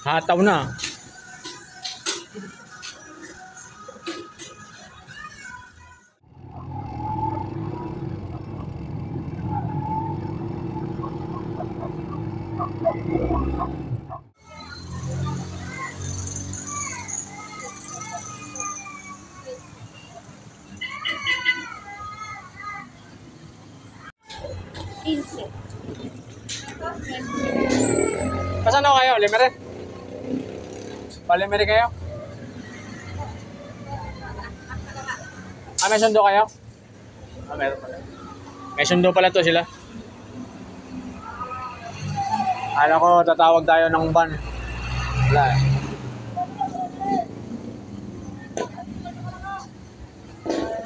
Hataw na. Pasan ako kayo? Limere? Palimere kayo? May sundo kayo? Meron pala. May sundo pala to sila. Alam ko, tatawag tayo ng van. Wala eh.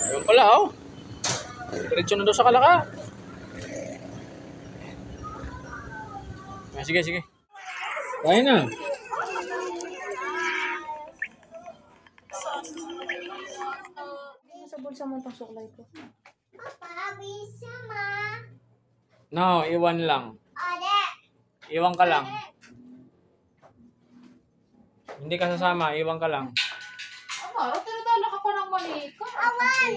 Ayun pala, oh. Diretso na doon sa Kalaka. Sige, sige. Kaya na. Sa bulsa mo itong suklay ko. Papa, bisa ma. No, iwan lang. Ade. Iwan ka lang. Hindi ka sasama, iwan ka lang. Ama, tinadala ka pa ng manika. Awan.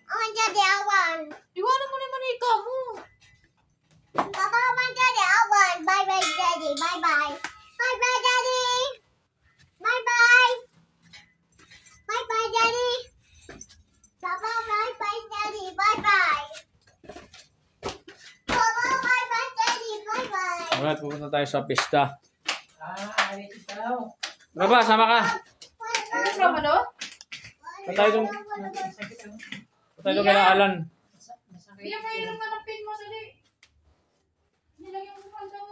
Awan jadi awan. Iwanan mo na yung manika mo. Papa, awan jadi awan. Bye bye daddy. Bye bye. Bye bye daddy. Bye bye. Bye bye daddy. Papa, bye bye daddy. Bye bye. Papa, bye bye daddy. Bye bye. Alright, pupunta tayo sa pista. Baba, sama ka. Ano sa mo, no? Patay doon. Patay doon kay Alan. Iya, mayroon ka ng pin mo, dali. Nilagyan mo pa daw.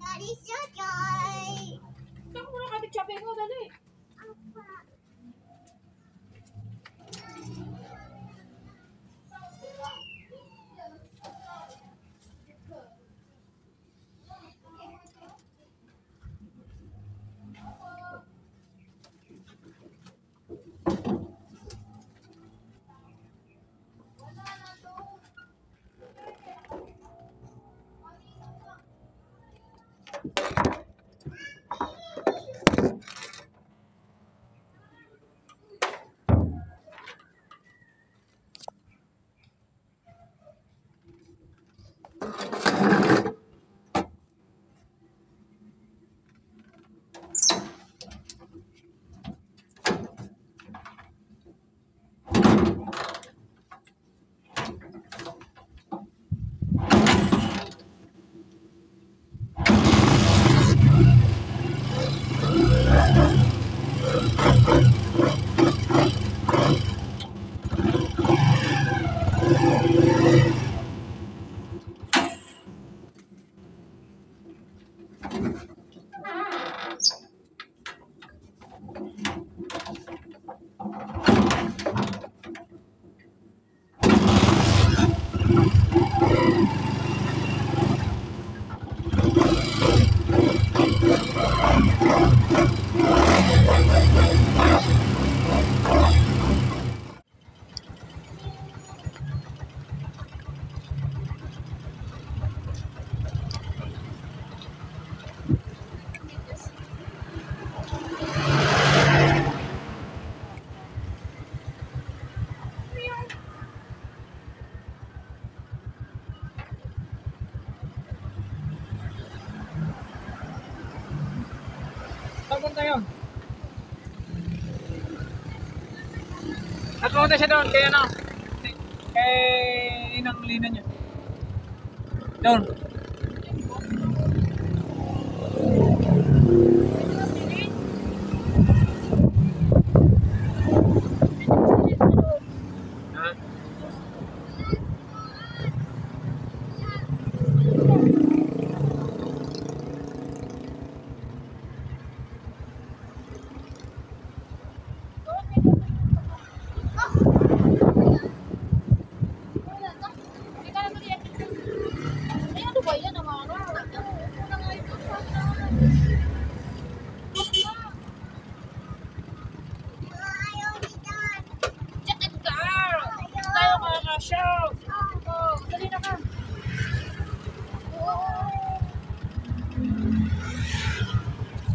Daddy, so joy. Saan mo na kami chopping mo, dali. tayo. At pumunta siya doon, kaya ano? Kay inang lina niya. Doon. Ha?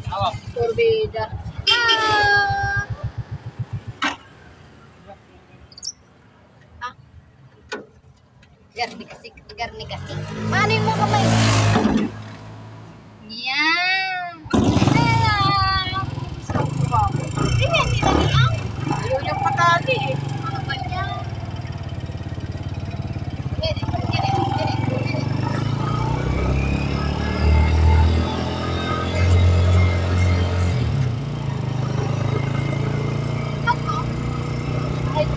Awak. Turbida. Garni kasi. Mana yung mga kamay? Yan. Ini tidak niang. Ayaw yung patali eh. Ano ba yan? Gini. Ako? Ay.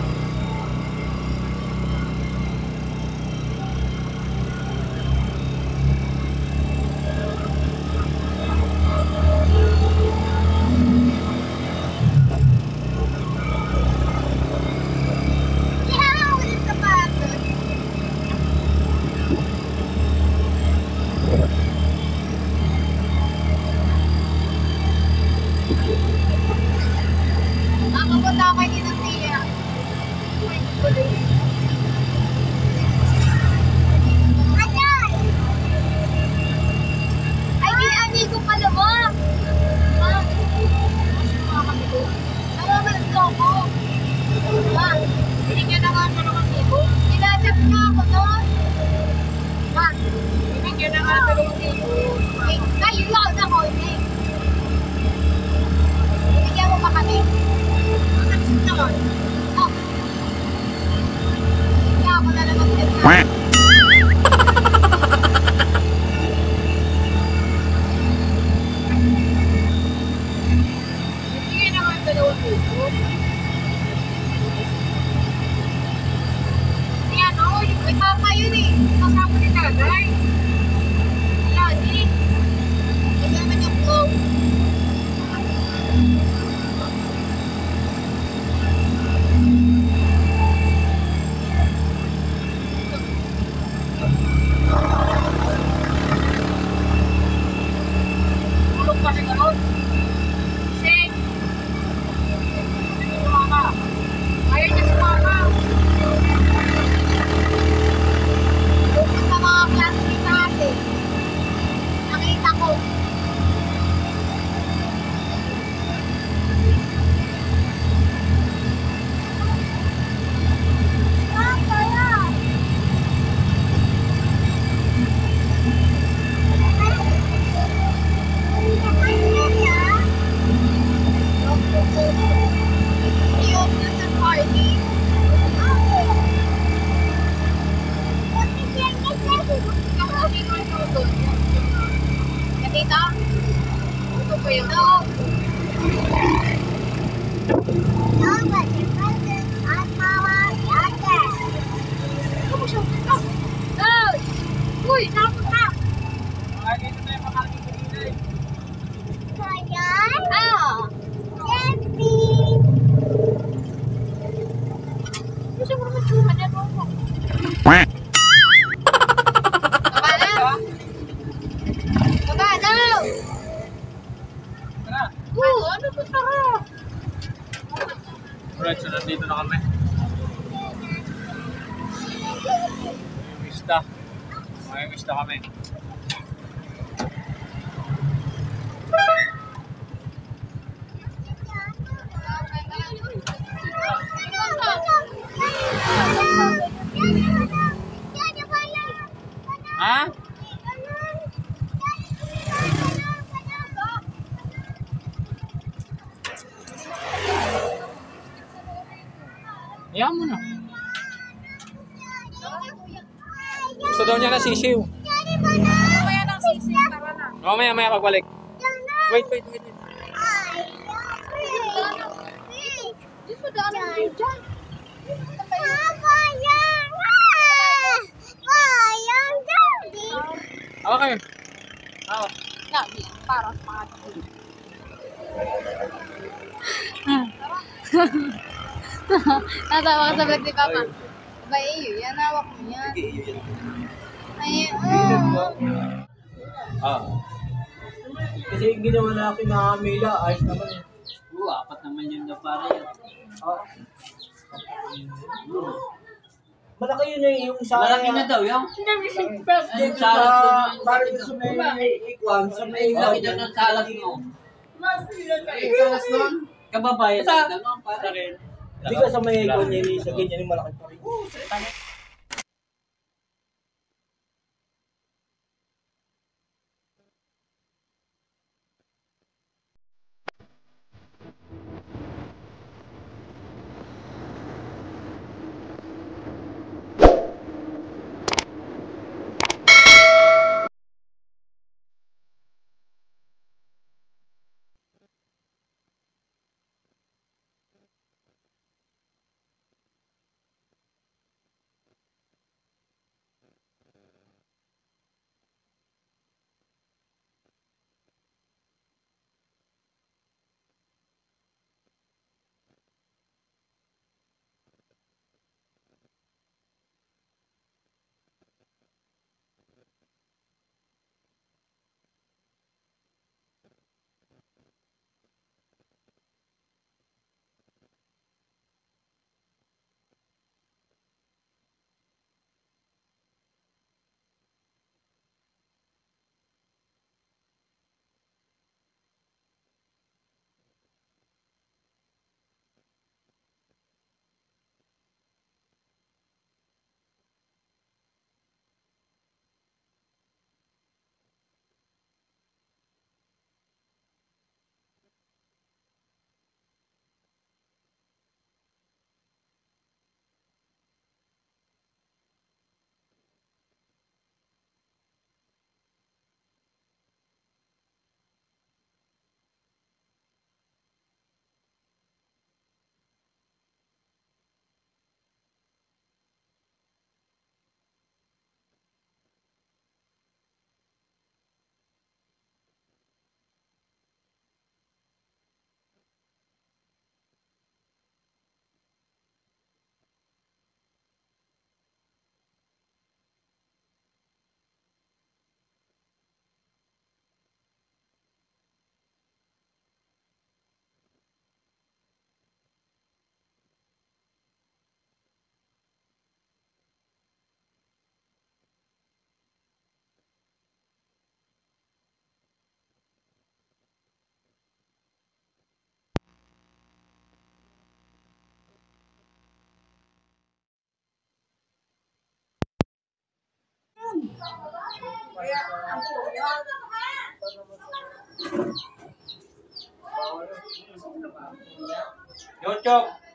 Pupunta ako kay Ninang Tia. Ayan! Ay, di amigo pala mo. Ma, naraman ko. Ma, binigyan na nga ng amigo. Nilatap niya ako doon. Ma, binigyan na nga ng amigo. Ay, kayo lang ako. Binigyan mo pa kami. Naman. Oh. Kaya ako na naman din. Hindi naman dalawang dito. Ayan o, may papa yun eh. Kasama ni nanay. Ayan eh. Hindi naman yung vlog. Uy, saan ka? Lagi na yung makakita dito eh. Ayan. Ah! Happy. Gusto mo naman tsuhan na mo. Baba daw! Tara. Ano to sarap? Alright, so nandito na kami. Mista. May mista kami. Ha? Iyan mo na. Gusto daw niya na sisiw. Mamaya ng sisig, tara na. Mamaya pagbalik. Wait. Di ba daan ang dyan? Okay. Ako. Gabi, parang pati. Natawa ka sa vlog ni Papa. Ba, iyo, yan hawak mo yan. Ay, Kasi yung ginawa natin na Mila, ayos naman eh. Oo, 4 naman yun na pare yan. Malaki yun eh, yung sa... Malaki na daw yung. Dito sa... Parang sa may ikwan, sa may... Laki daw ng salas mo. Salas nun? Kababayan sa gano'n pare. Hindi ka sa may ikwan niya, sa ganyan yung malaki pa rin.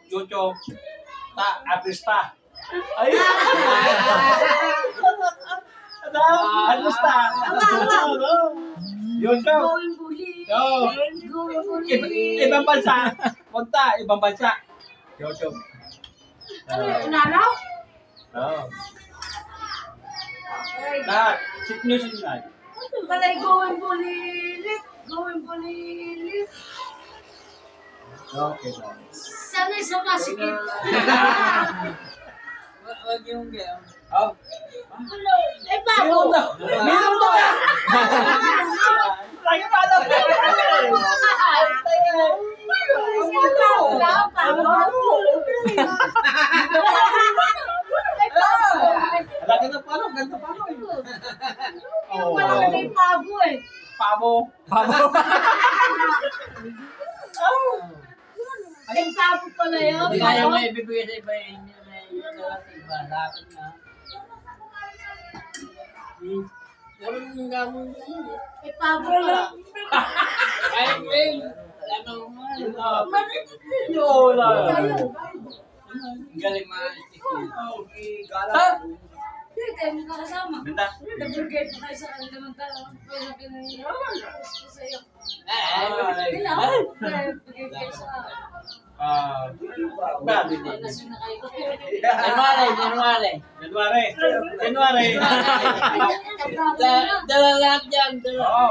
YouTube. Artista. Ay! Artista. YouTube. Ibang bansa. Punta, ibang bansa. YouTube. Unalaw? Oo. Lahat. Sit news yun na. Kalay gawin bulilit. Okay. Sanay sa masikip. Wag yung gaya. Oh. Eh, babo! Meron to. Lagi pa lang. Ganda pa. Yung malaki na yung pabo eh. Pabo. Yung pabo pala yun. Hindi kaya mo ibibigay sa iba yun. Yun na lang sa iba. Lapit na. Meron yung gamon yun. May pabo pala. Ay, Will. Ano mo? Galing ma-stick. Gala. Hindi, tayo mo nakasama. Ganda. Nag-forget na kayo sa kanila naman tayo. Pero pinangyayawal. Gusto sa'yo. Ay, Kailangan. Nag-forget kayo sa... January. Dala lahat yan. Oo.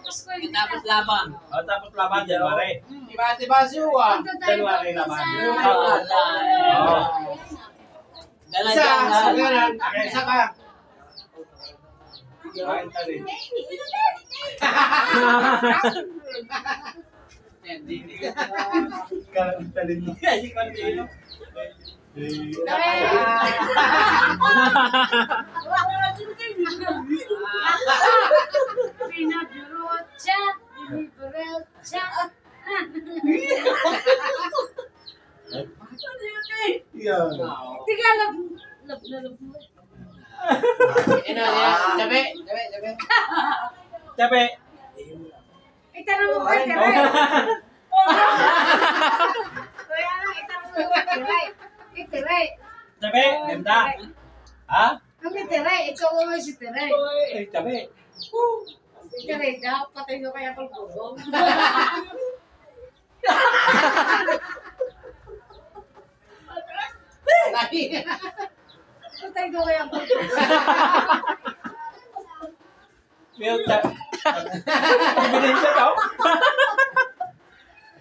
Tapos ko yung... Tapos laban. Tapos laban, January. Diba si Uwa? January naman. Dala Isa, dyan lahat. ganun. Isa ka. Kain ka rin. Kain ka rin. Hindi ko rin. Pinagurotsa, pinagurotsa. Yan. Tiga, lab mo. Sabi. Sabi. Itanong mo kay Teray. Kaya lang, itanong mo kay Teray. Kay Teray. Sabi. Ganda. Ha? Ang kay Teray, ikaw naman si Teray. Sabi. Teray daw, patay ko kaya pagpugong. Patay ko kaya pagpugong. Milta. Ebidensya daw?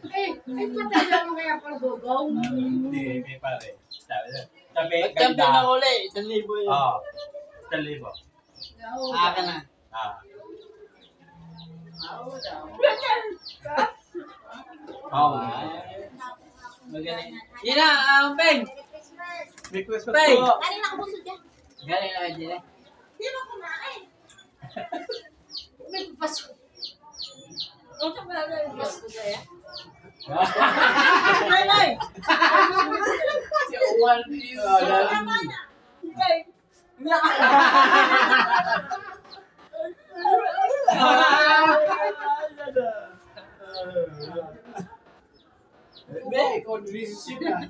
Patay ko kaya pagpugong. Hindi, may pare. Sabi, Pag-champion ganda. na uli, 1,000 yun. Oo. 1,000. Aka na. Oo. Magaling. Yun na, Peng. May Christmas Tay. po. Galing nakabusog yan. Galing na kayo dyan. Hindi mo kumain. May papasko. Ano ka ba may papasko sa'yo? Si Uwan. Hindi, ikaw decision na.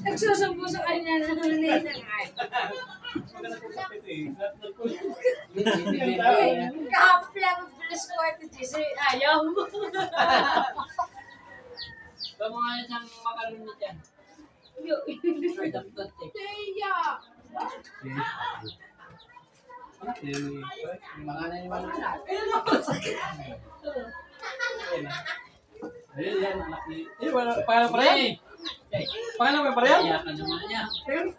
Nagsusumpo sa kanya na nanay na ay. Kahapla magbilis ko ito, Jesse. Ayaw mo. Ba mga isang makaroon na dyan. Daptot eh. Mga na yung mga. Ayun yan, anak ni... Eh, pangalan pa rin? Pangalan pa rin? Kaya ka naman niya.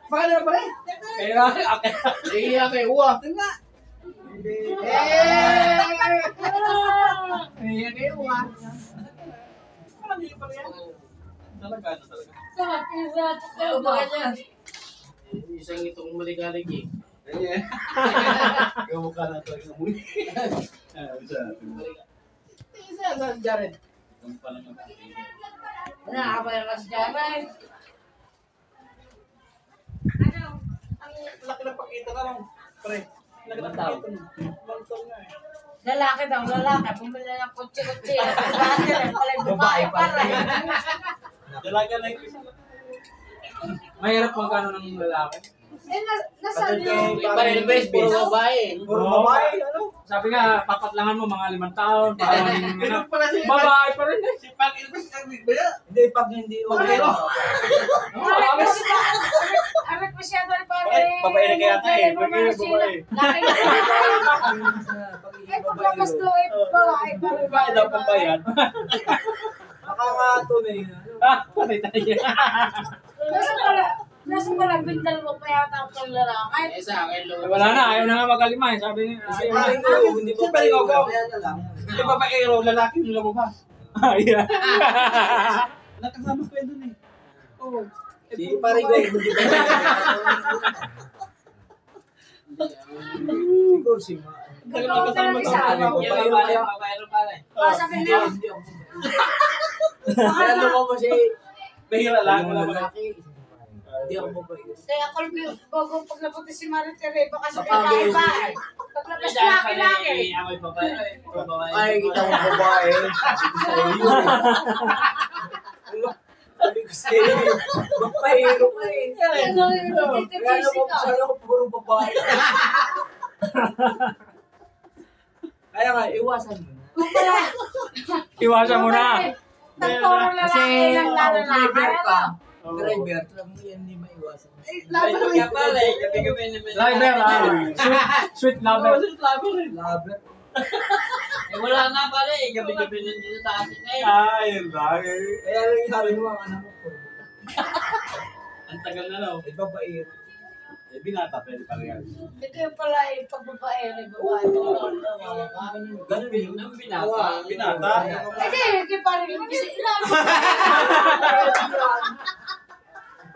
Pangalan pa rin? Kaya okay. Iya kay Uwa. Iya kay Uwa. Talaga, ano talaga? Sarap yung rato ko Ano ba kanya? Isang itong maligalig eh. Kamukha na talaga mo. Isa sa Jared. nakakabaya ka si Jaray. Laki na pakita ka lang. Pre. Laki na Bantaw. pakita. Bantaw nga eh. Lalaki daw, lalaki. Bumili ng kutsi-kutsi. Dati rin pala yung babae pa rin. Dalaga na yung isa. Mahirap magkano ng lalaki. Eh, nasaan yung... Parelbes, puro babae. Puro babae, ano? Sabi nga, papatlangan mo mga 5 taon. Para maging ano. Babae pa rin eh. Si Parelbes, Hindi, pag hindi okay. Arit mo siya doon pare. Babae na kaya tayo eh. Babae. Laki na. Eh, paglakas doon eh, babae pa rin. Babae daw pambayad. nakakatunay. Patay tayo. Nasa pala bindal mo pa yata ang panglalakay. Eh sa akin, Wala na, ayaw na nga magalima eh. Sabi niya, ayaw na. hindi Si Paringo ko. Hindi babaero, lalaki yung lumabas. Ayan. Nakasama ko yun dun eh. Oo. Si Paringo, hindi ba? Siguro si Ma. Galing nakasama ko. Yung babae pare. Sabi niya, Kaya lumabas si Mahira lang, wala ba? Hindi ako mabait. Kaya ako gogo paglabot si Maritere, baka sa Kapag- bahay. Paglabas laki-laki. Ako'y babae. Babae. Ay, kita mo babae. Sabi ko sa'yo. Magpahiro ka eh. Ano yung Kaya titipisi naman ka? sa'yo ako puro babae. Kaya nga, iwasan mo na. Kung pala, Iwasan mo na. Tatlong lalaki lang lalaki. driver ka. Oo. Driver, alam mo yan, hindi maiwasan. Ay, kaya pala eh. Gabi-gabi naman. Driver, sweet lover. Laber. Eh, wala nga pala eh. Gabi-gabi lang dito sa atin eh. Ay, lagi. Kaya lang yung sabi mo, ang anak mo, puro babae. Ang tagal na daw. Eh, babae. Eh, binata, pwede pa rin yan. Ito yung pala yung pagbabae ng babae. Ganun yun. Ang binata. Binata. Hindi, hindi pa rin yung kasi ilan.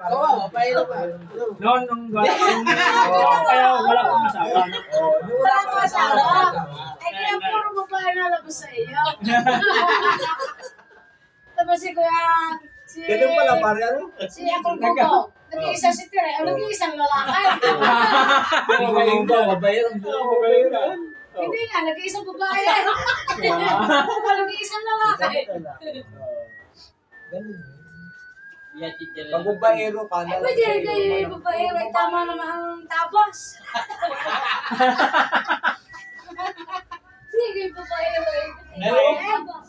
Oo, pahiro ka. Noon, nung kaya wala akong asawa. Oo, yung Wala wala ko ka asawa. asawa. Ay, kaya puro babae na labas sa iyo. Tapos si Kuya, si... Ganun pala, pare, ano? Si Akol Coco. Nag-iisa si Tere. Ang nag-iisang lalaki. Babae lang. Hindi nga, nag-iisang babae. Nag-iisang lalaki. Ganun yun. Yan, teacher. Pag babaero ka, Ay, pwede rin kayo yung babae. Ay, tama naman ang tapos. Sige, yung babae.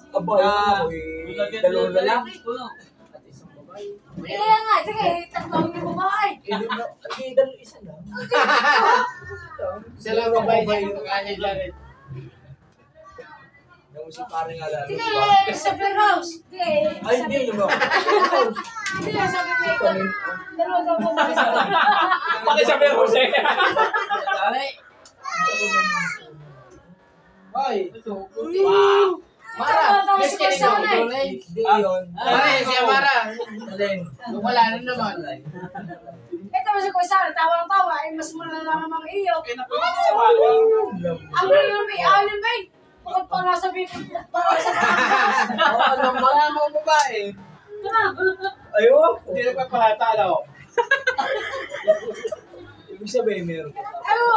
babae ako eh. Dalawang lalaki. At isang babae. Kaya nga, sige, tatlong yung babae. Hindi, dalawa isa lang. Sila babae yung kanya dyan. Yung si pare nga lang. Sige, sa beer house. Sige, Ay, hindi naman. sige, sabi ko, dalawa daw babae. Pati sa Bel Jose. Dali. Ay, Wow. Mara, tapos ko sa hindi yun. Pare, si Amara. Alin? Wala na naman. ito mas ko sa tawa ng tawa, ay mas malalaman mang iyo. Ang yung may alin ba? Bakit pa nasa bibig para sa Oo, wala mo babae. Ayun. Hindi nagpapalata, ano? Ibig sabihin, meron. Ayo.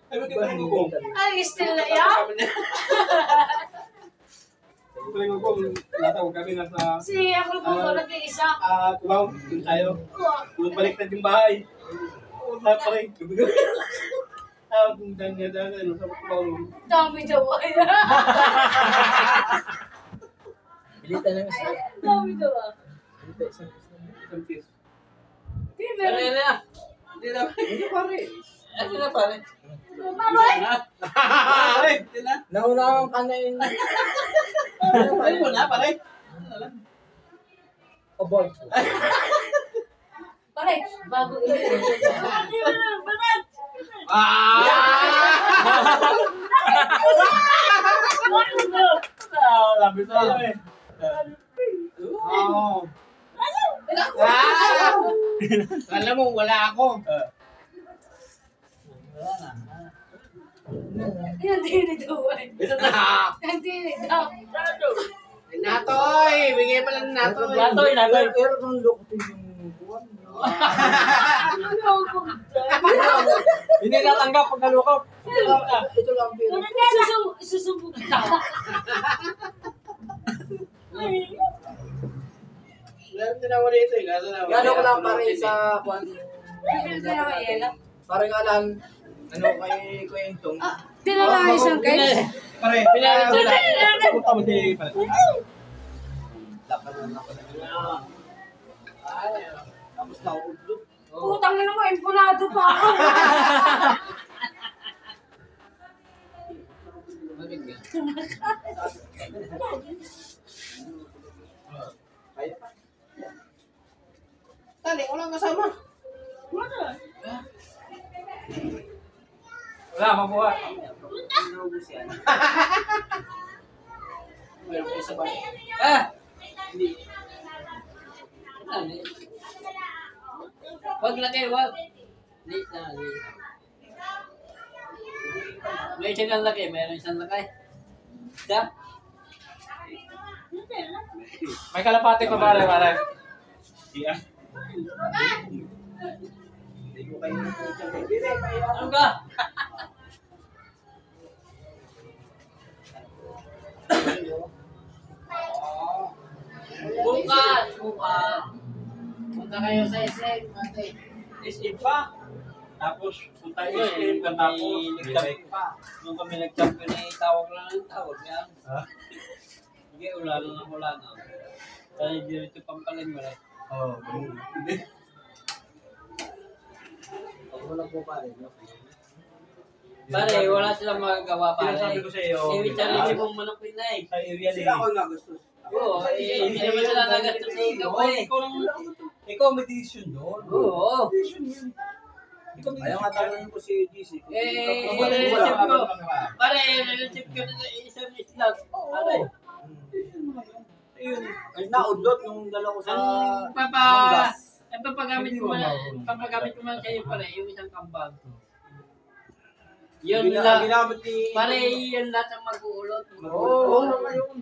Ay, bakit pa rin gugong? Ay, still na yan? Ito rin gugong. Latawag kami nasa... Si Akol Coco nag-iisa. Kumaw, yun tayo. Balik na yung bahay. Lahat pa rin. Kung danya-danya, ano, sa kumaw. Dami daw ay. Bilita lang isa. Dami daw ah. Bilita isang Isang piece. Di Pare meron. na. Hindi na. Hindi pare. Ano na pare? Mamay! Pare, hindi na. Naunawang ka na yun. Pare mo na, pare. Avoid ko. Pare, bago Bakit? Labi sa eh. Oo. Alam mo, wala ako. Hindi daw ay. Ito na. Hindi daw. Natoy! Bigay pa lang natoy. Natoy, natoy. Pero nung lukutin yung buwan. Hindi natanggap pag nalukot. Ito lang pero. Isusumbog ka. Meron din ako dito eh. Kaso na. Gano'n ko lang pare sa kwan. Bibili na ako yelo. Parang alam, ano kay Kwentong. Dinala isang guys. Pare, Pinala ko lang. punta mo di pare. Tapos naudlot. Putang ina mo, impunado pa ako. Tali, walang kasama. Wala, mabuhat. Meron kayo sa bahay. Ah! Hindi. Tali. Wag laki, wag. Late na, late. May isang laki, meron isang laki. Da? May kalapate pa pare, pare. Iya. Hindi ko kayo nakikita. Ano ka? Bukas! Punta kayo sa SM, ate. SM pa. Tapos, punta SM ka tapos, nag-check pa. Nung kami nag-champion na tawag lang ng tawag yan. Ha? Sige, wala na. Kaya dito pampaling mo rin. Oo. Wala po pa rin. Pare, wala silang magagawa pare. Sinasabi ko sa iyo. Sarili mong manok pinay. Sa area Sila ako nagastos. Oo, hindi naman sila nagastos sa ikaw eh. Ikaw may decision doon. Oo. Decision yun. Ikaw may Ayaw nga tanongin ko si GC. Relationship ko. Pare, relationship ko na isang slot. Pare. Ayun. Ay, naudlot nung dala ko sa Ang papagamit ko man sa'yo pare, yung isang kambag. Yun lang. Ginamit ni... Pare, yun lahat ang mag-uulot. Oo, ngayon.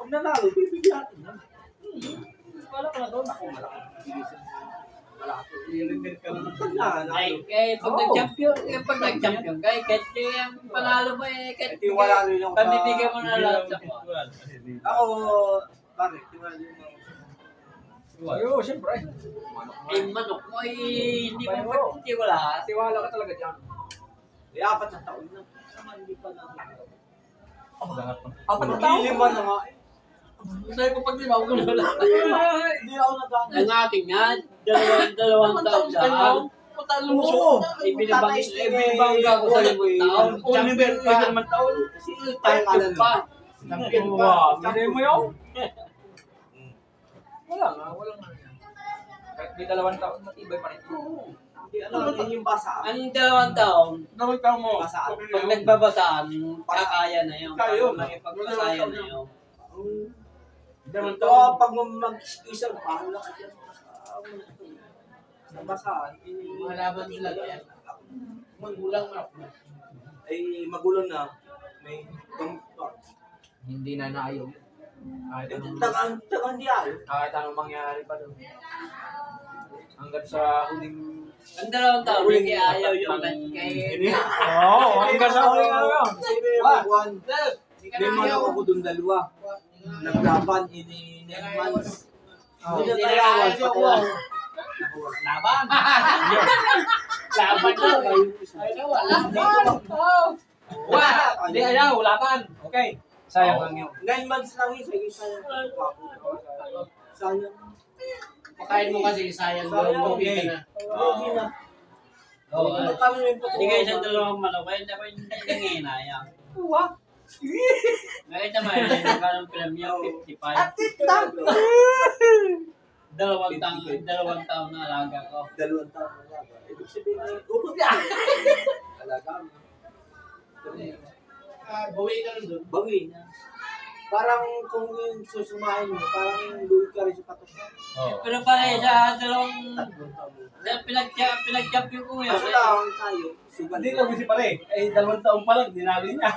Pag nanalo, bibigyan natin yan. Wala ka na doon. Ako malaki. I-repair ka naman. Ay, pag nag-champion, kahit yung panalo mo eh, kahit Ito yung wala rin ako sa... pamibigyan mo na lahat sa mo. Ako, bakit? Tiwala yung Oo, siyempre. Eh, manok mo eh, hindi mo pagtitiwala. Tiwala ka talaga dyan. Eh, 4 na taon na. Sama, hindi pa na. Ako lahat pa. Maglilima na nga. Sa'yo ko pag limaw ko na wala. Hindi ako nagana. Ang ating nga, dalawang taon dyan. Oo. Ibinabangga ko sa limang taon. Oliver pa naman taon. Champion pa. Champion pa. Hindi mo yun? Wala nga. Kahit may 2 taon, matibay pa rin. Ano din yung basa? Ang 2 taon, Nawag ka mo. Basaan. pag nagbabasaan, kakaya na yun. Kayo. Makipagpasaya na yun. Dalawang Ito, taon. pag mag-isang pahala ka dyan. Sa basaan. Malaban nila yan. Magulang mo. Ay, magulo na. May gamit pa. Hindi na naayaw. Tagang di ayaw. Kahit anong mangyari pa doon. Hanggang sa huling... Ang 2 taon, hindi ayaw yung kay... Oo, hanggang sa huling ano. Kasi may buwan. May manok ako doon 2. Naglaban, ini 9 months. Hindi na tayawan. Laban! Laban na! Wala! Hindi ayaw, laban. Okay. Sayang lang yun. 9 months lang yun. Sayang. Sayang. Pakain mo kasi sayang Sayang. doon. Okay na. Okay na. Oo. Ano kami yung Hindi kayo sa 2 manok, kaya hindi nanginayang. Uwa. Nakita mo yun, nagkaroon premyo, 55. Atit lang. 2 taon na alaga ko. 2 taon na lang. Ibig sabihin na yung ubos yan. Talaga. Bawi ka rin doon. Bawi na. Parang kung yung susumahin mo, parang luwi ka rin sa patos. Pero pare, sa 2 Tatlong taon. pinag-champion ko yun. Kaso lang tayo. Sugal. Hindi ko kasi pare. Eh, 2 taon pa lang, dinali niya.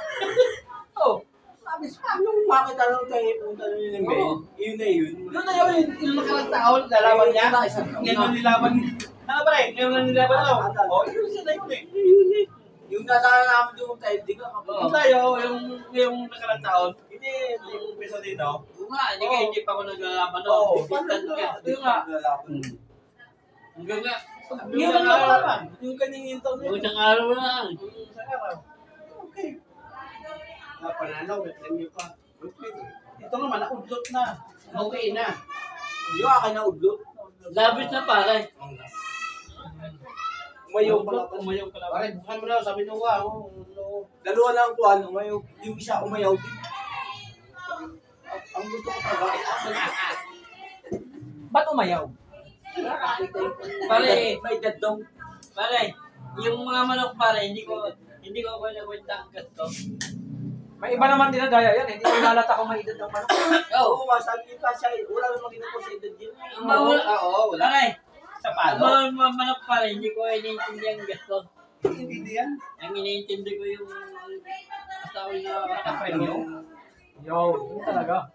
Oh. Sabi sa nung makita nung tayo punta nung yung Ben, yun na yun. Yun na yun, yung nakarang taon, lalaban niya. Ngayon lang nilaban. Ano pare? Ngayon lang nilaban daw. Oh, yun sila yun eh. Yun eh. Yung natala namin doon tayo, di ka kapag. Yung tayo, yung nakarang taon, hindi yung peso dito. Oo nga, hindi pa ako naglalaban Oo. doon. Pistan ka. Yun nga. Hanggang nga. Ngayon lang nalaban. Yung kaningin taon Yung yun. isang araw lang. Sa araw. Okay. Napananaw, may premyo pa. Ito naman, naudlot na. Okay na. Yung akin na udlot. Labis na pare. Umayaw pala. Umayaw ka lang. Pare, bukan mo daw, sabi nyo ka. 2 lang ko, ano, umayaw. Yung isa umayaw din. Ang gusto ko talaga. Ba't umayaw? Pare, May dadong. pare, yung mga manok pare, hindi ko kwenta ang gasto. May iba naman dinadaya yan. Hindi ko lalata kung may edad ng manok. Oo, masabi yung kasya, wala namang ginagawa sa edad yun. Oo, Pare, Sa ang mga manok pare, hindi ko iniintindi ang gasto. Hindi yan. Ang iniintindi ko yung asawa na Premyo? Yo, yun talaga.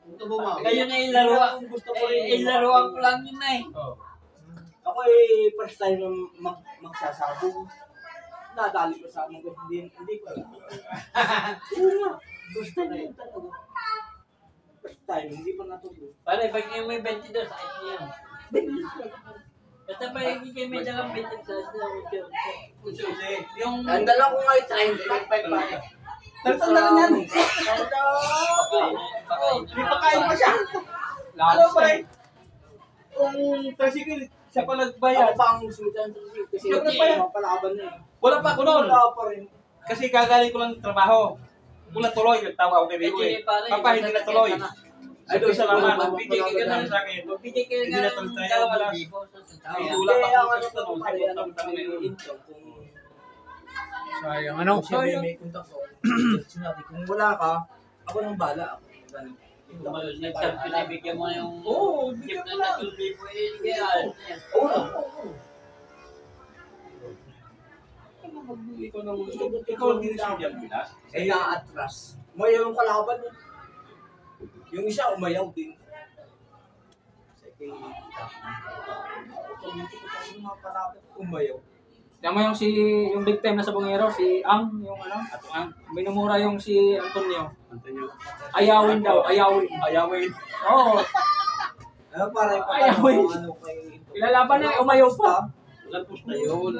Kayo na ilaruan. Gusto ko rin. Ilaruan ko lang yun na eh. Oh. ay first time na magsasabong. Nadali ko sa amin ko, hindi ko alam. Oo nga, first time yun talaga. First time, hindi pa natuloy. Pare, pag yung may 22, sakit niya. Basta pa hindi kayo may dalang 22 sa Yung... Ang dala ko nga yung 35 pa. Tanda na yan. May pakain pa siya. Ano ba eh? Kung tricycle, siya pa nagbayad. Ako pa ang sumitan kasi Siyempre pa yan. mapalaban na eh. Wala pa ako noon. Wala pa rin. Kasi gagaling ko lang ng trabaho. Kung natuloy, nagtawa ako kay Beko eh. Papa, hindi natuloy. Ay, doon sa naman. Magbigay ka na sa akin. Magbigay ka Hindi na na tuloy tayo. dalawang Wala. libo. Ay, Hindi, wala pa ang akong ano gusto ko nun. pala yan, ang Sabi ko, income kung Sayang. Ano? siya may contact ko. Sinabi, kung wala ka, ako nang bala. Nag-champion na bigyan mo yung Oo, tip bigyan ko na lang. 3 libo eh. Kaya ano yan. Oo. Ikaw hindi siya diyan bilas. Eh, na-atras. Umayaw yung kalaban eh. Yung isa, umayaw din. Umayaw. Tama yung big time na sa Bungero, si Ang, yung ano, minumura yung si Antonio. Antonio. Ayawin daw, ayawin. Ayawin. Oo, Ano para Ay, wait. ano kay ilalaban na, umayaw pa. Walang pusta yun.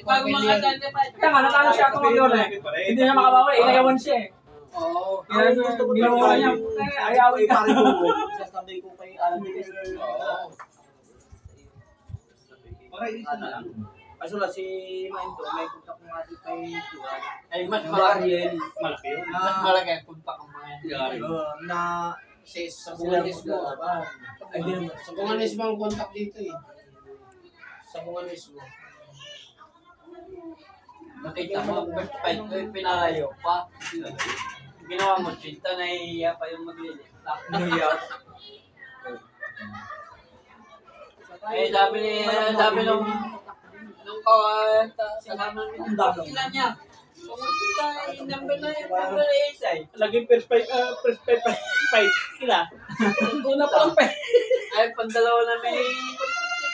Bago makasal pa. Kaya nga, natalo siya kung yun eh. Hindi na makabawi, inayawan siya eh. Oo. Kaya gusto ko minumura niya, ayawin ka. Sasabi ko kay Alan Para isa na lang. Kaso lang si Mainto, may contact nga din kay Tuan. Ay, mas malaki. Malaki yun. Mas malaki ang punta ko mga yan. Na Sa sila Bunganismo. Ay, di naman. Sa Bunganismo ang contact dito eh. Sa Bunganismo. Nakita mo, first fight ko yung pinalayo pa. Ginawa mo, chinta, nahihiya pa yung maglilit. Eh, sabi nung kasama nung ilan niya. Pumunta yung number na yung number 8 ay. Laging first fight sila. Una pa lang pa. Ay, pandalawa na may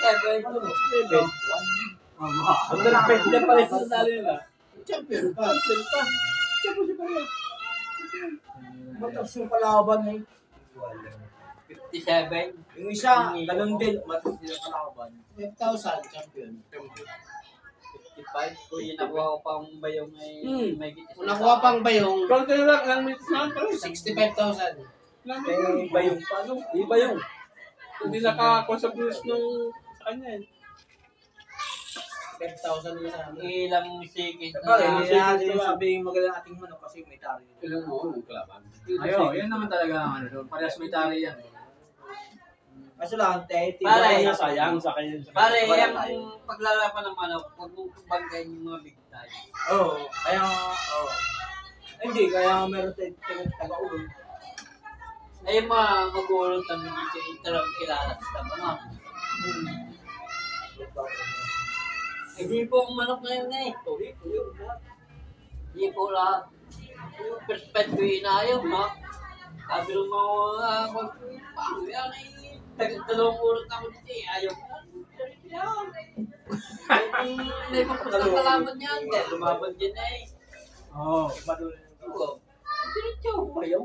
7. Ang nalapit niya pala sa sali nila. Champion pa. Champion pa. Champion si Maria. Matas yung kalaban eh. 57. Yung isa, ganun din. Matas yung kalaban. 5,000 champion. 55. Kung yun nakuha ko pang bayong ay may git. Kung nakuha pang bayong, Konti na lang, ilang minutes na lang pala. 65,000. Ilang minutes May lang. bayong pa, no? May bayong. Hindi nakakuha sa pulis nung sa kanya eh. 5,000 na sa amin. Ilang sikit Saka, na. hindi natin sabihin magaling ating manok kasi may tari. Ilang mo, ng kalaban. Ayo, yun naman talaga ang ano doon. Parehas may tari yan. Kaso lang, Pare, Sayang sa kanya. Pare, yung paglalaban ng manok, huwag mong banggain yung mga big time. Oo, kaya, oo. Hindi, kaya meron tayo taga-ulo. Ay, yung mga mag-uulong kami dito, ito kilala sa mga. Hindi po ang manok na yun eh. Hindi po lahat. Yung perspective ko inayaw, ha? Sabi ng mga paano yan eh. Dalawang ulit ako dito eh. Ayaw ko. May papasang kalaban yan. Dahil lumaban din eh. Oo. Diretso. Ayaw.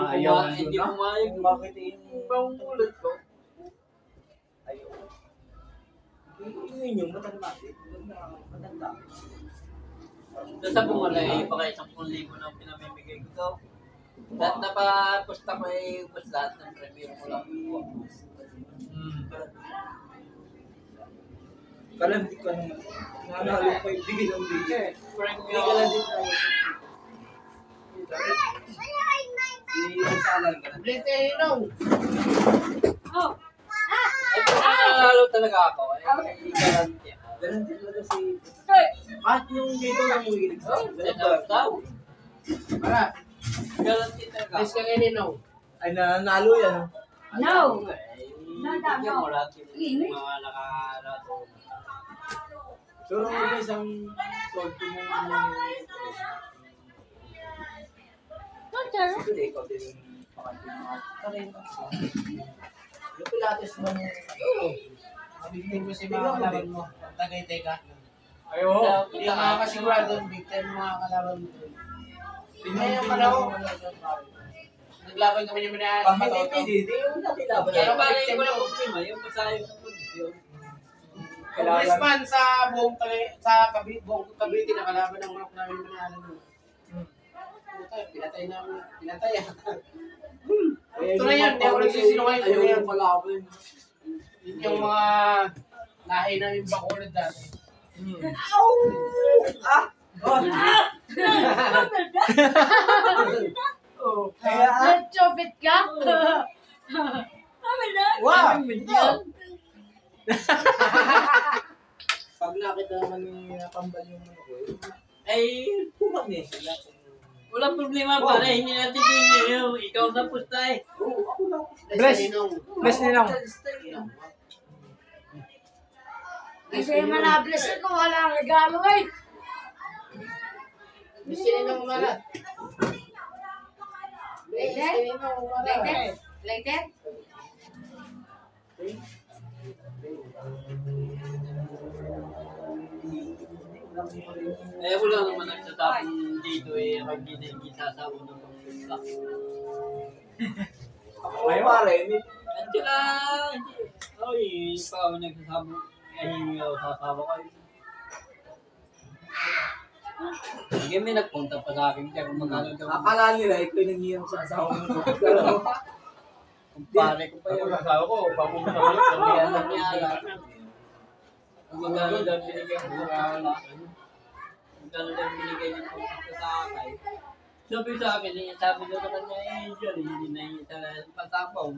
Ayaw na Hindi doon na. pumayag. Bakit yung Ibang ulit ko. ayaw? Yun yung matanda. Matanda. Sa bumalay, baka 10,000 na ang pinamimigay ko. Lahat na pa pusta ko ay ubos lahat ng premier ko lang po. Kalandik ka naman. Nanalo pa yung bigay ng bigay. Premier. Hindi ka lang din tayo. Isasalan ka na. Blake Taylor. Ay, kung nanalo talaga ako, ay garanti. Ganun din talaga si... At yung dito lang yung hilig sa Para. Garanti talaga. Please ka kayo no. Ay, nanalo yan. No. Bigyan mo lahat yung mga nakalato. So, may isang solto mo Siguro ikaw din yung pakati mga karin. Yung pilates mo. Victim mo si mga kalaban mo. Tagaytay ka. Ayo. Hindi ka makakasigurado yung victim mo mga kalaban mo. Ngayon pa daw. Naglaban kami ni Manay. Pag hindi pwede, di yung natin laban. Pero para yung walang problema, yung pasayo sa kondisyon. Congressman sa buong buong Cavite na kalaban ng manok namin ni Manay. Puta, pinatay namin. Pinatay ah. Ito na yan, hindi ako nagsisinungaling. Ito na yan. Yung mga lahi namin bakulod dati. Kaya, Chobit ka? wow! Pag nakita naman ni Kambal yung manok ko, Ay, Pumak niya sila. walang problema pare, hindi natin tingin yung ikaw na pusta eh. Oo, ako lang. Bless. Bless ninong. Kasi manabless ko, wala regalo eh. Gusto niyo umalat. Like that? Like that? Like that? Eh, wala naman nagsasabing dito eh, pag hindi sasawa ng pagpusta. Ako pare, At saka, oy, ikaw nagsasabi, ay ako sasawa kayo. Sige, may nagpunta pa sa akin kaya kung magkano daw. akala nila ikaw yung nangyayang sa asawa mo. Kumpare ko pa Ako yun. nasawa ko, papunta ko ulit. Kaya nangyala. Kung magkano daw binigay ko sa wala. Magkano daw binigay niya po sa akin. Sabi sa akin, sabi daw sa kanya, eh, yun, hindi na yung patapaw.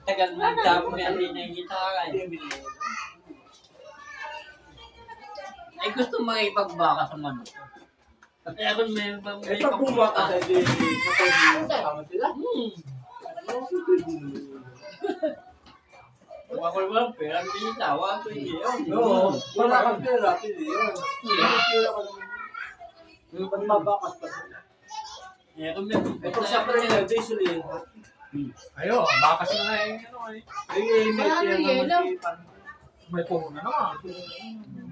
Tagal nagsabi niya, hindi na yung sa akin. Ay, gusto makipagbaka sa manok. Kaya kung may Pag bumaka sa hindi, kasama sila. Kung ako naman, pera hindi tawa, pwede yun. Oo, wala kang pera, hindi yun. Pera ka naman. Pag mabakas pa sila. Eh, kung may Eh, pag sa pera, usually, Ayo, baka sila na eh. Ano eh. May puno na naman.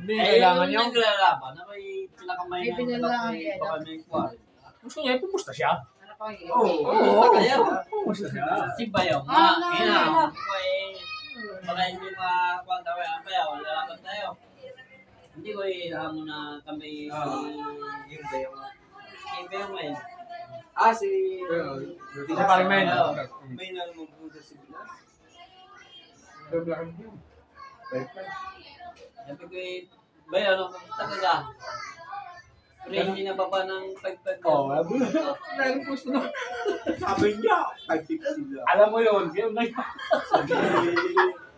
Hindi, eh, kailangan yung niya. naglalaban, ako yung pinakamay May ng pinalangan kalaki, yan. baka may kwari. Gusto niya, pumusta siya. Ano pa yun? Oo, Kaya, pumusta siya. si Bayaw, Ah, ina, baka hindi makwanta ko yung Bayaw, lalaban tayo. Hindi ko ihamon na kami yung bayaw. kay Bayaw ngayon. Si... Sa parang may May nalumampuda si Bilas. Sabi ko Bayaw, ano, kamusta ka ka? Crazy na ba ba ng pagpag? Oo, Sabi niya, 550 sila. alam mo yun, yun na yun.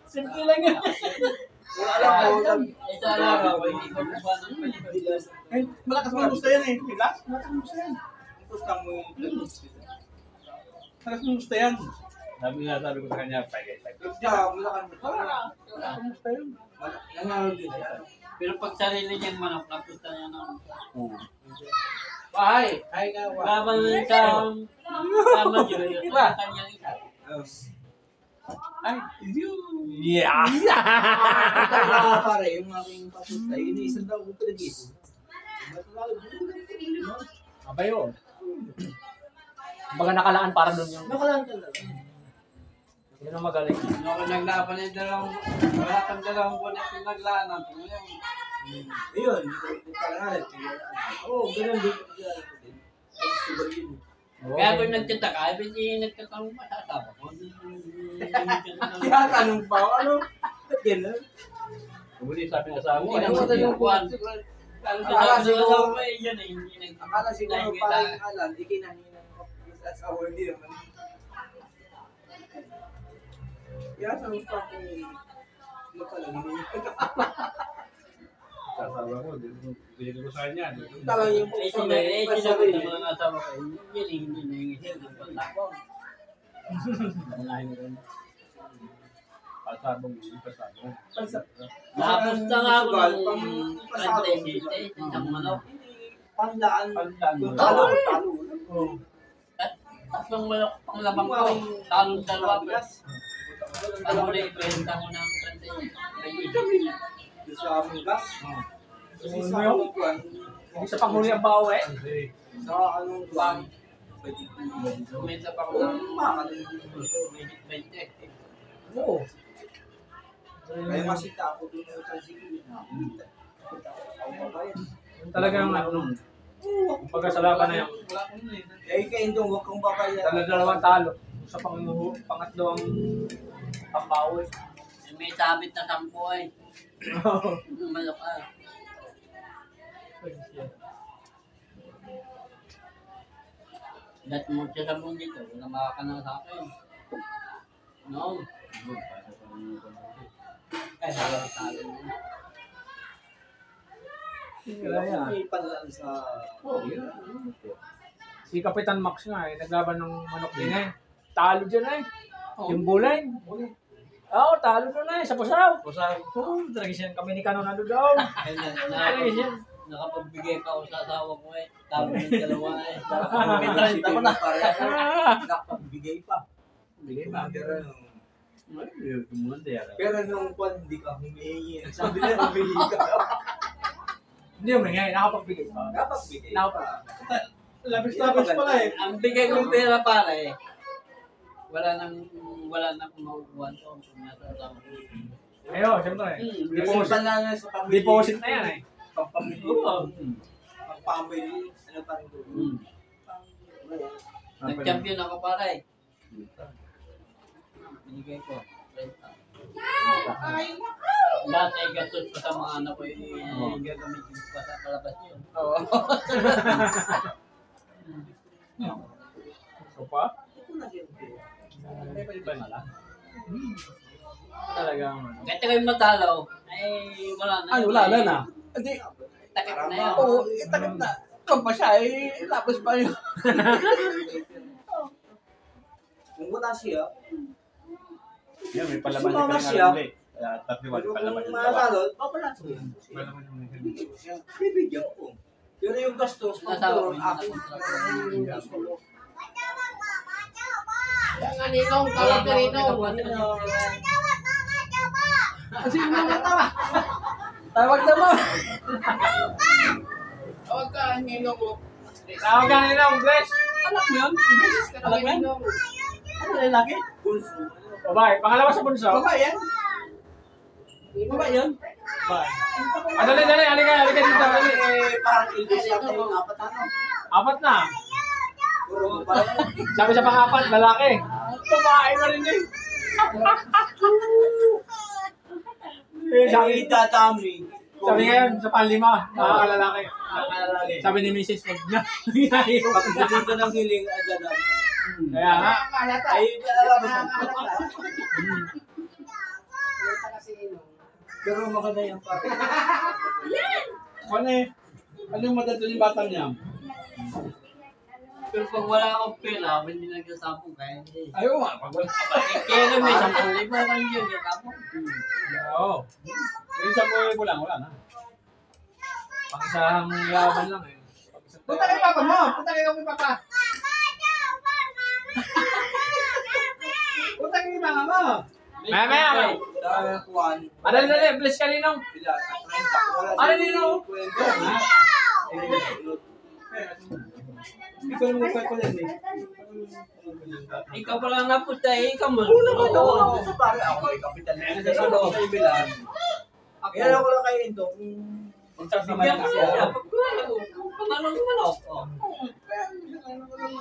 Simple lang yan. Alam ko, Isa lang ako, hindi ko pa ng Pilipinas. Malakas mo gusto yan eh. Relax, malakas mo gusto yan. gusto mo yung Malakas mo gusto yan. Sabi ko sa kanya, pagay. Kaya, malakan mo. Malakas mo gusto yan. Nanalo din siya. Pero pag sarili niyang manok, napusta niya ng... Ay ka. Laban lang sa... Tama yun. Wala kanyang isa. Ay, yun. Yeah! Ito pare, yung aking papunta, iniisang daw ko pinag-isip. Abay yun. Baga nakalaan para doon yung... Nakalaan talaga. Yun ang magaling. Ako naglaban ng wala kang dalawang buwan na pinaglanan. Ayun, kalangalan. Oo, ganun din. Kaya kung nagtataka, hindi nagtatanong masasawa ko. Kaya tanong pa ako, ano? Ba't ganun? Kumuli sabi ng asawa ko, Hindi ay, naman yung buwan. Akala siguro- yan eh, hindi nag... Akala siguro parang alam, di kinahinan ko sa asawa, hindi naman. Kaya tanong pa ako, ano pala, hindi sasawa ko, hindi ko sa kanya. Talang yung Eh, sa sinabi sarili. ng mga asawa ko, yun eh, hindi na yung isip ng pagtako. Unahin mo rin. Pasabong yun, pasabong. Tapos na nga ako Sugal, ng pasabong. 37, isang manok. Pandaan. Pandaan mo. Talo, talo. Tatlong manok pang labang ko, talong dalawa. Ano mo na ibenta mo ng 20. Doon sa aming gas. Kasi Ano sa yun? anong kwan, Hindi sa panghuli ang bawa eh. sa anong kwan, pwede Kumenta pa ko ng medyo 20. Oo. kaya masita ako doon sa tricycle. Talagang ano, pagkasalapan na yun. Eh, kayo doon, huwag kang babayan. Dalawang talo. Sa pangatlo ang pambawi. May sabit na 10 eh. Malok ka. Lahat mo siya sa buong dito, wala makakana sa akin. No? Ay, halang talo mo. May panlaan sa... Si Kapitan Max nga eh, naglaban ng manok din eh. Talo dyan eh. Yung bulay. Oo, talo doon eh, sa Pusaw. Oo, tradisyon kami ni Kanon ano daw. Tradisyon. Nakapagbigay ka ako sa asawa ko eh. Tama ng dalawa eh. May 30 pa na. Nakapagbigay pa. Bigay ba? Pero nung kwan, hindi ka humihingi. Sabi na, humihingi ka. Hindi mo nga, nakapagbigay pa. Nakapagbigay. Labis pala eh. Ang bigay kong pera para eh. Wala nang makukuha to. Ayun, siyempre. Deposit na sa pamilya. Deposit na yan eh. Pampamili. Oo. Pampamili. Ano pa rin doon? Nag-champion ako para eh. Binigay ko. 30. Lahat ay gastos ko sa mga anak ko eh. Gagamit ko pa sa palabas yun. Oo. So pa? Talagang ano. Kahit kayo matalaw, ay wala na. Ay, wala na. Hindi. Takip na yun. Oo, itakip na. Ito pa siya eh. Tapos pa yun. Kung wala siya, Yan, may palaman niya Sumama pa siya. rin kaya tatliwan, kung palaman yung malalalo, papalat mo. Palaman yung Bibigyan ko. Pero yung gastos, Nasawa ko ako. yun. Ang ninong, tawag ka ninong. Kasi yung mga tawa. Tawag na mo. Tawag ka, ninong ko. Tawag ka nila ang dress. Anak mo yun? Ibisis ka na ninong. Ano lalaki? Bunso. Babae, pangalawa sa bunso. Babae yan? Babae yan? Babae. Dali, halika dito. Dali. Parang ilbis yata yung apat ano. Apat na. Puro parang Sabi sa pang-apat, lalaki. Babae na rin eh. Sabi tatami. Sabi ngayon, sa panlima, nakakalalaki. Sabi ni Mrs. wag na. Pag dito ng hiling, adadami. Kaya nga. Ay, alam mo. Pero maganda yan pa. Ano eh? Ano yung madadaling batang niya? Pero pag wala akong pera, hindi nagsasapong kaya hindi. Ayaw nga, pag wala. Kaya kami, 10,000 lang yun. Kapong. Oo. Yung 10,000 lang, wala na. Pang-isahang laban lang eh. Punta kay papa mo. Punta kay papa. Punta kay mama mo. Maya. Kuwan. Dali, bless ka ninong. Bila, 30. Ano nino? Ikaw naman ko yan eh. Ikaw pa lang napunta eh. Ikaw mo. Oo, sa pare ako ay kapitan na. Sa loob sa ibilan. Kaya ako lang kayo ito. Magsasama Bigyan na ko kasi. siya. Pangalong manok.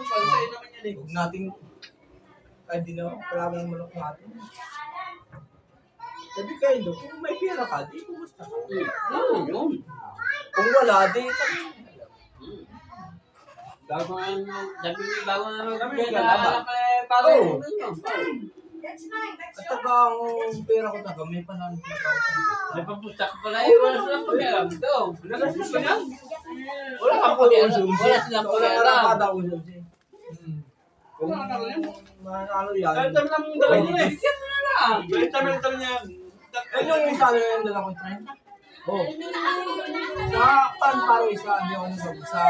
Pansay naman yan eh. Huwag nating kahit di na wala ng manok natin. Sabi kayo ito, kung may pera ka, di kumusta ka. Yun. Kung wala, di Bago na magbigay Kami, na anak eh. Bago Oo. yun. at saka ang pera ko taga, may panahon ko na May papusta ko pala eh. Wala silang pag-alam. Ito. Wala kang pag-alam. Wala silang wala pag-alam. ka daw yun. Kung ano yan. Kahit naman lang yung dalawa niya eh. Bigyan mo na lang. Kahit naman niya. Ano yung sabi yung dala ko yung 30? Oo. Sa pan paro isa, hindi ako nagbago sa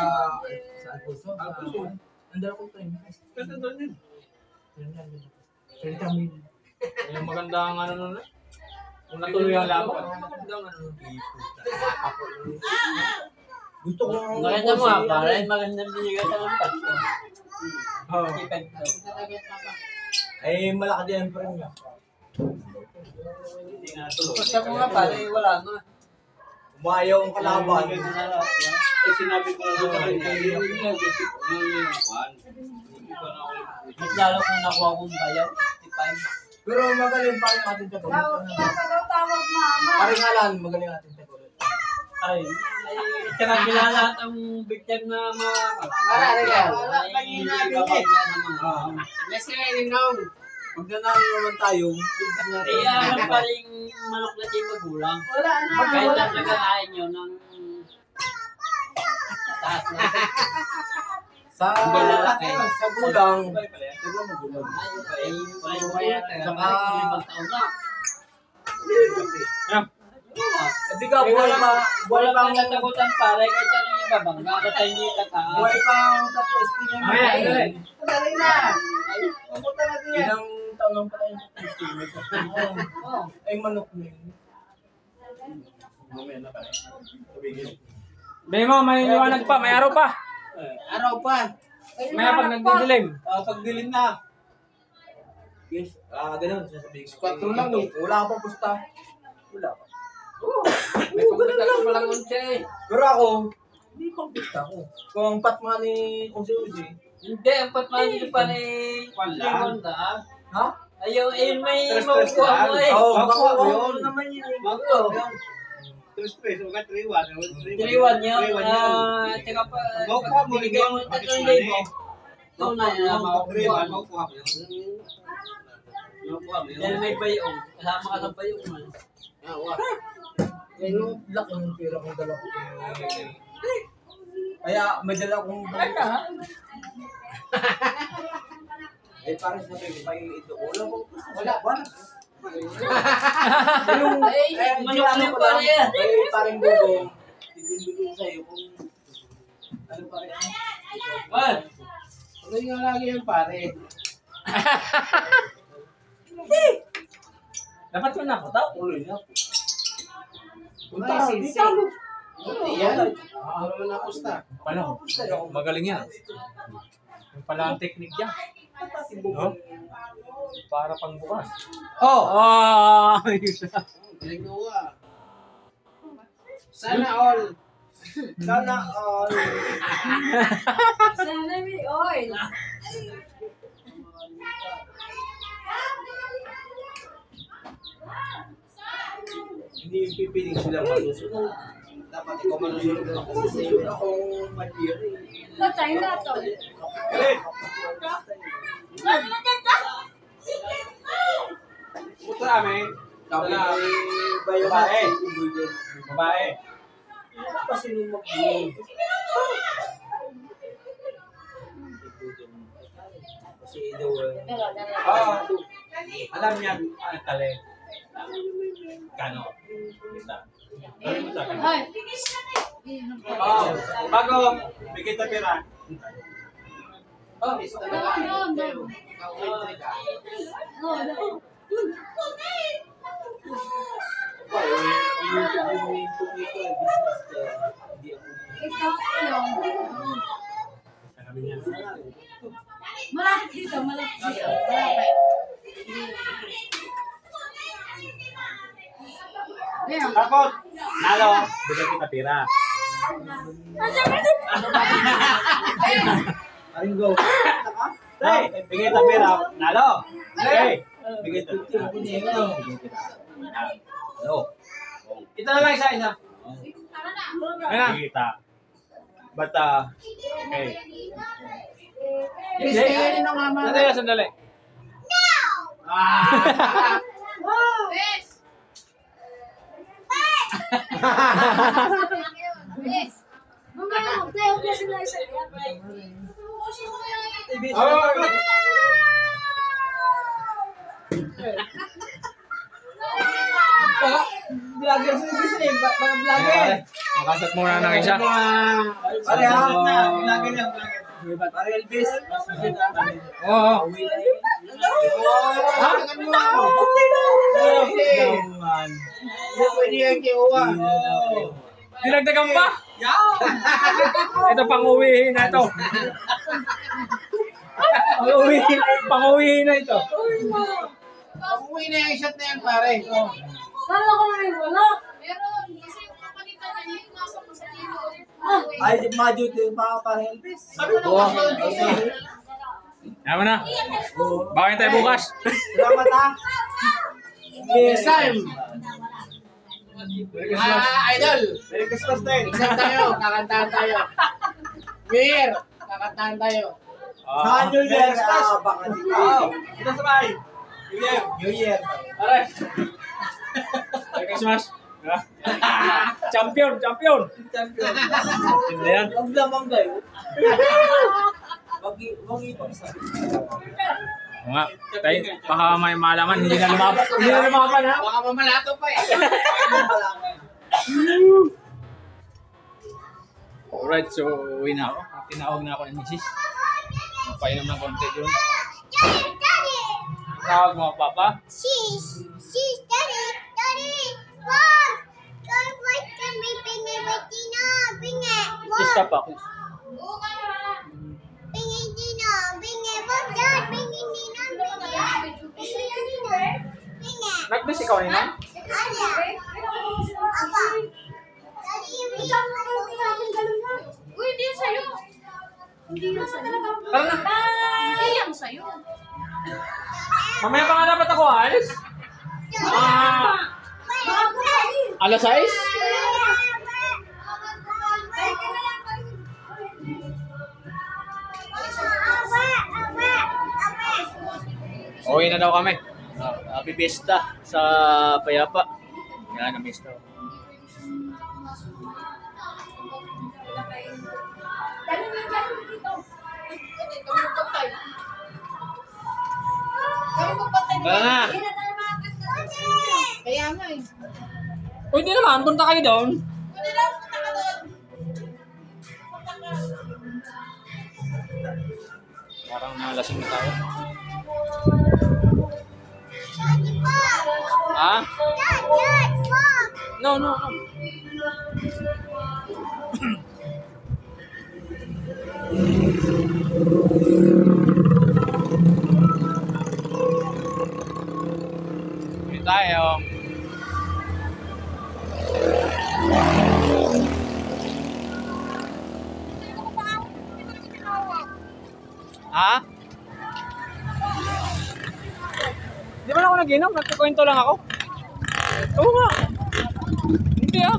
Alfonso. Ang dala ko 30. Ganda doon yun. 30 mil. Yung magandang ano nun eh. Kung natuloy ang laban. Magandang ano. Gusto ko lang Maganda mo ha, para magandang binigay sa ng pasto. Oo. Tipid to. ay malaki din ang premyo. Basta mo nga pare, wala nga. Umayaw ang kalaban. Eh, sinabi ko na sa kanya. Mas lalo kung nakuha kong bayad, 55. Pero magaling pa rin ating tagulit. Tawag mama. Paringalan, magaling ating tagulit. Ay, tsaka kilala ang victim na mga... Let's say, Ninong. Pag nanalo naman tayo, bigyan natin. Eh, alam pa rin manok na tayo magulang. Wala na. Kahit na nagkakain nyo ng... taas na. Sa Malalaki. sa gulang, diba magulang? Saka... limang taon na. Hindi ka buhay pa, buhay Wala pang pang natakutan pare, kahit ano yung ibabangga, kasi hindi tataas. buhay pang tatesting yung Ay, ay, ay. Dali na. Pumunta natin yan. Ilang taon lang pala yung tatesting. May tatesting mo. Ay manok na yun. Mamaya na pala. Bemo, may liwanag pa, may araw pa. Araw pa. May pag nagdidilim. Pagdilim na. Yes, ganun. Sasabihin ko. 4 lang eh. Wala pa pusta. Wala pa. May pagkita ko palang unche eh. Pero ako, hindi pa pusta ko. Kung patma ni Uzi-Uzi. Hindi, ang patmani nyo pa rin. Wala. Ha? Ayaw, eh, may Stress makukuha mo eh. Oo, makuha mo makuha yun. mo naman yun. Makuha mo yun. 3-3, huwag 3-1. 3-1 nyo, tsaka pa, Makuha mo rin binigyan yun. mo ng Bakit 3,000. mali? Ito na nila makukuha. Makuha mo yun. Makuha mo yun. Dahil may bayong, kasama ka ng bayong man. Yan yung laki ng pera kong dala ko. Kaya may dala kong eh parang sabi ko ito. Wala ko. Wala. Yung Manok na pa rin yan. parang bubong. Hindi sa'yo kung ano pa rin. Man, Tuloy nga lagi yan, pare. Dapat yun na po, tao. Tuloy na. Punta ka, di talo. Yan. Araw na pusta. Paano? Magaling yan. Yung pala ang technique niya. No? Para pang bukas. Oh! Ah! Galing mo ah. Sana all. Sana all. Sana may oil. Hindi yung pipiling sila masusunod. Dapat ikaw manusunod na kasi sa iyo akong matiri. Patay na to. Puto namin. Dapat Wala. bayo Babae. na. Babae. Kasi nung mag-iing. Kasi daw Oo. Alam niya ang tali. Kano? Kita. Ay. Oo. Bago, bigay ta pera. Oh, isa talaga. No. Ikaw entry ka. No. Ito yung. Sabi niya. Malapit dito, malapit dito. Malapit. Ayan. Tapos, nalo, bigay kita pera. Aring go. Hey, bigay kita pera. Nalo. Hey, bigay kita pera. Nalo. Ito na lang isa-isa. Ayan. Bigay kita. Bata. Okay. Yes, kaya rin ang ama. Sandali, sandali. Yes. Yes. Mamaya magtayo ko sila isa. Vlogger sa English eh. Mga vlogger. Makasat muna ng isa. Pare ha. Lagi niya, lagi. Pare Elvis. Oo. Ha? Hindi pwede yan kiuwa. Dinagdagan pa? Ito, pang-uwihin na ito. Pang-uwihin na ito. Umuwi na yung shot na yan, pare. Meron, kasi yung kapalitan na niya, yung nasa ko sa dito. Ay, ma-duty pa pare Elvis. Sabi ko na Yaman na. Bakain tayo bukas. Salamat ha. Next time. Idol. Merry Christmas din. Exam tayo, kakantahan tayo. New Year, kakantahan tayo. Sa New Year, baka di ka. Ito sabay. New Year. Aray. Merry Christmas. Champion. Hindi yan. Huwag lamang kayo. Huwag ipagsa. Nga, tayo, baka may malaman, hindi na lumaban ha. Baka mamalato pa eh. Alright, so uwi na ako. Tinawag na ako ni Mrs. Napainom ng konti doon. Tawag mo, Papa? She's Daddy, Mom, don't wait for me, bring it with Dina, bring it, Kiss ka pa. bring it Dina, bring it, Mom, Dad, bring it Dina, bring it. Nag-miss ikaw nila? Ada. Apa? Daddy, bring it. Uy, hindi yan sa'yo. Hindi yan sa'yo. Tara na. Hindi yan sa'yo. Mamaya pa nga dapat ako alis. Alas 6? Uwi na daw kami. Happy Fiesta sa Payapa. Yan, na-miss daw. Tara na. Kaya nga eh. Uy, di naman. Punta kayo doon. Pwede daw, punta ka doon. Punta ka. Parang nalasing na tayo. Daddy, Mom. Ha? Dad, Mom. No. Hindi tayo. Ha? Di ba na ako nag-inom? Nagkikwento lang ako. Oo nga. Hindi ah.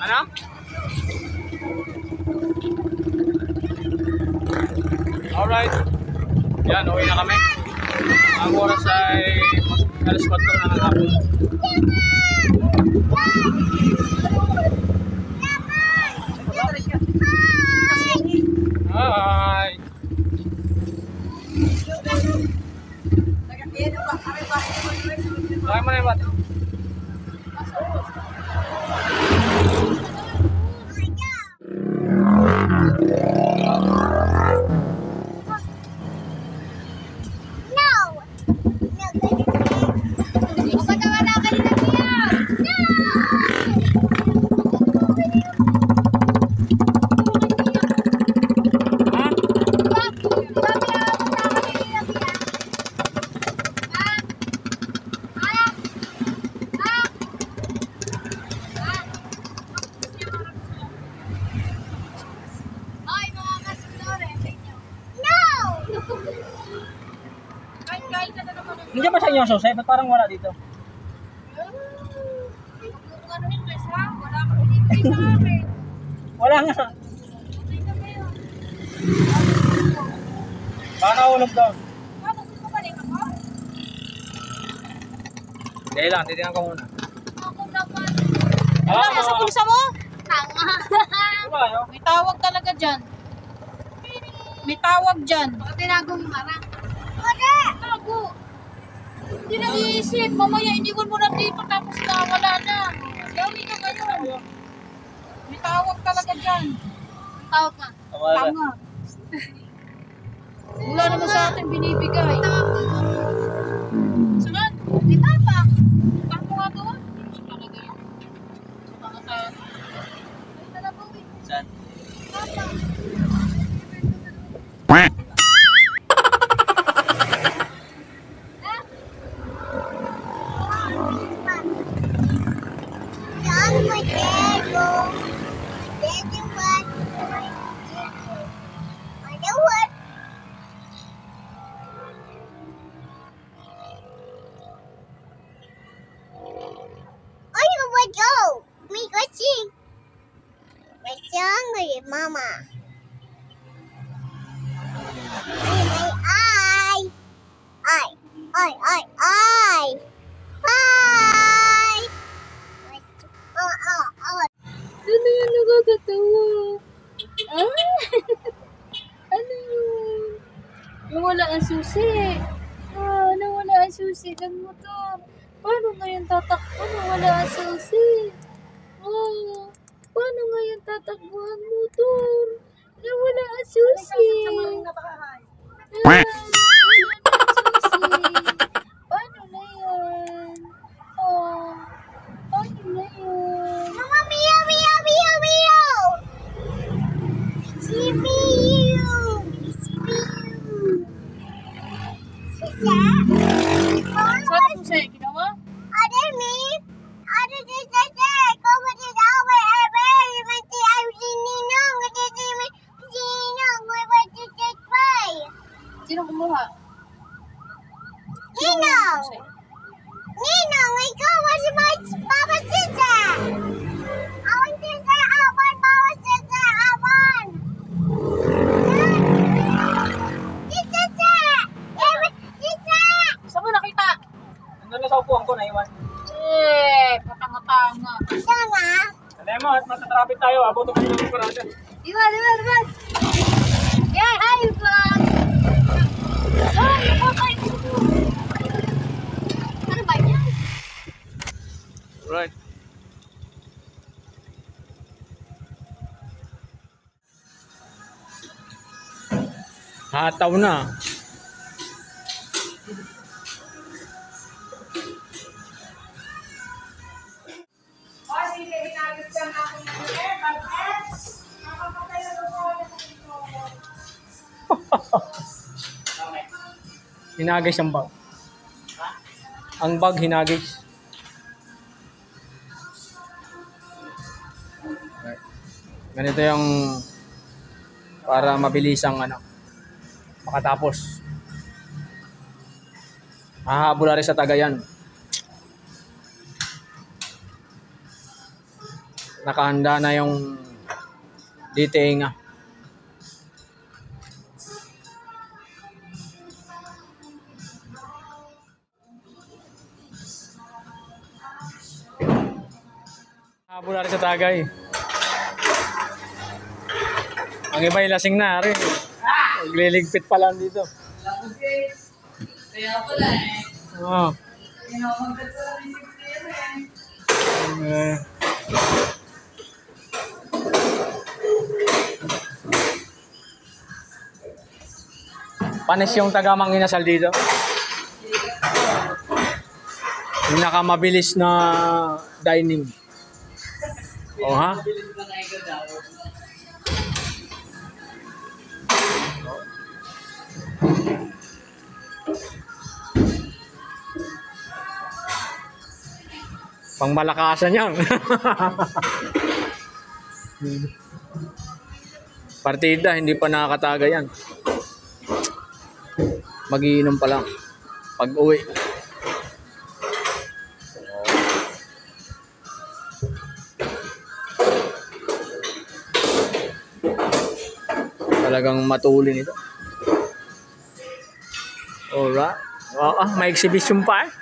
Ano? Alright. Yan, uwi na kami. Ang oras ay alas 4 na ng hapon. Hi! Kaya mo na yung bata. Hindi ba sa inyo ang sosay? Ba't parang wala dito? Wala nga. Baka nahulog doon. Dahil lang, titignan ko muna. Wala ka sa pulsa mo? Wala, no? May tawag talaga dyan. May tawag dyan. Baka tinago mo marang. Tago. Hindi nag-iisip. Mamaya iniwan mo na dito tapos na wala na. Gawin ka ganun. May tawag talaga dyan. Tawag ka. Tanga. Wala naman sa atin binibigay. Saan? Di ba pa? Tama nga to. Talaga yun. Tanga-tanga. Ay, talaga eh. Saan? Papa. Mama. Ay. Ano yung nakakatawa? Ah? Ano yun? Nawala ang susi. Nawala ang susi ng motor. Paano ngayon tatakbo? Nawala ang susi. Paano ngayon tatakbo ang motor? Nawala ang susi. Nawala ang susi. Paano na yan? Paano na yan? Mama, meow, meow, meow, meow. It's meow. It's meow. Sisa? Saan susi? Ginawa? Ada me. Ada sisa. Kamu tidak awal mati aku sini nong. Sini nong. Mati cepat. Sino kumuha? Ninong. Ninong, ikaw masih Papa Sisa. Awan Sisa, awan Papa Sisa, awan. Sisa. Sisa. Saan mo nakita? Nandun na sa upuan ko, naiwan. Patanga-tanga. Sana. Alam mo, at matatrapit tayo. Aboto ko yung parada. Diba? Yan, ay, vlog. Ay, ano ba yan? Right. Hataw na. Hinagis ang bag. Ang bag hinagis. Ganito yung para mabilis ang makatapos. Hahabol na rin sa Tagayan. Nakahanda na yung DTA nga. Hahabol na rin sa Tagay. Ang iba yung lasing na rin. Nagliligpit pa lang dito. Kaya pala eh. Oo. Panis yung tagamang inasal dito. Pinakamabilis na dining. O ha? Pangmalakasan yan. Partida, hindi pa nakakataga yan. Magiinom pa lang. Pag uwi. Talagang matulin ito. Alright. May exhibition pa eh.